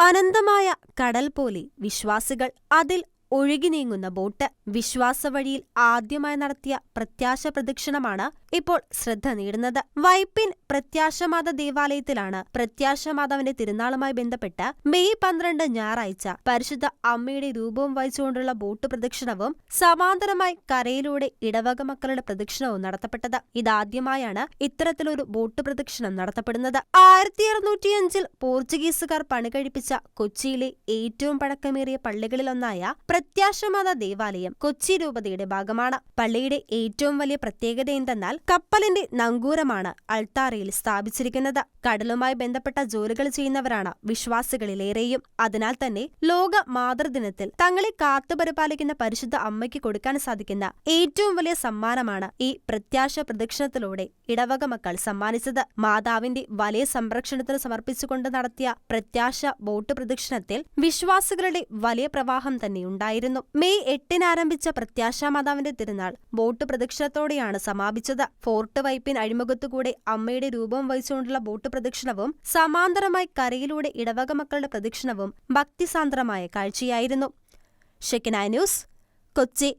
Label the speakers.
Speaker 1: അനന്തമായ കടൽ പോലെ വിശ്വാസികൾ, അതിൽ ഒഴുകി നീങ്ങുന്ന ബോട്ട്. വിശ്വാസവഴിയിൽ ആദ്യമായി നടത്തിയ പ്രത്യാശ പ്രദക്ഷിണമാണ് ഇപ്പോൾ ശ്രദ്ധ നേടുന്നത്. വൈപ്പിൻ പ്രത്യാശമാത ദേവാലയത്തിലാണ് പ്രത്യാശമാതാവിന്റെ തിരുനാളുമായി ബന്ധപ്പെട്ട് മെയ് 12 ഞായറാഴ്ച പരിശുദ്ധ അമ്മയുടെ രൂപവും വഹിച്ചുകൊണ്ടുള്ള ബോട്ട് പ്രദക്ഷിണവും സമാന്തരമായി കരയിലൂടെ ഇടവക മക്കളുടെ പ്രദക്ഷിണവും നടത്തപ്പെട്ടത്. ഇതാദ്യമായാണ് ഇത്തരത്തിലൊരു ബോട്ട് പ്രദക്ഷിണം നടത്തപ്പെടുന്നത്. 1605 പോർച്ചുഗീസുകാർ പണികഴിപ്പിച്ച കൊച്ചിയിലെ ഏറ്റവും പഴക്കമേറിയ പള്ളികളിലൊന്നായ പ്രത്യാശമാത ദേവാലയം കൊച്ചി രൂപതയുടെ ഭാഗമാണ്. പള്ളിയുടെ ഏറ്റവും വലിയ പ്രത്യേകത എന്തെന്നാൽ കപ്പലിന്റെ നങ്കൂരമാണ് അൾത്താരയിൽ സ്ഥാപിച്ചിരിക്കുന്നത്. കടലുമായി ബന്ധപ്പെട്ട ജോലികൾ ചെയ്യുന്നവരാണ് വിശ്വാസികളിലേറെയും. അതിനാൽ തന്നെ ലോക മാതൃദിനത്തിൽ തങ്ങളെ കാത്തുപരിപാലിക്കുന്ന പരിശുദ്ധ അമ്മയ്ക്ക് കൊടുക്കാൻ സാധിക്കുന്ന ഏറ്റവും വലിയ സമ്മാനമാണ് ഈ പ്രത്യാശ പ്രദക്ഷിണത്തിലൂടെ ഇടവക മക്കൾ സമ്മാനിച്ചത്. മാതാവിന്റെ വലിയ സംരക്ഷണത്തിന് സമർപ്പിച്ചുകൊണ്ട് നടത്തിയ പ്രത്യാശ ബോട്ട് പ്രദക്ഷിണത്തിൽ വിശ്വാസികളുടെ വലിയ പ്രവാഹം തന്നെയുണ്ടായിരുന്നു. മെയ് 8 ആരംഭിച്ച പ്രത്യാശാമാതാവിന്റെ തിരുനാൾ ബോട്ട് പ്രദക്ഷിണത്തോടെയാണ് സമാപിച്ചത്. ഫോർട്ട് വൈപ്പിൻ അഴിമുഖത്തുകൂടെ അമ്മയുടെ രൂപം വഹിച്ചുകൊണ്ടുള്ള ബോട്ട് പ്രദക്ഷിണവും സമാന്തരമായി കരയിലൂടെ ഇടവക മക്കളുടെ പ്രദക്ഷിണവും ഭക്തിസാന്ദ്രമായ കാഴ്ചയായിരുന്നു. Shekinah news, Kochi.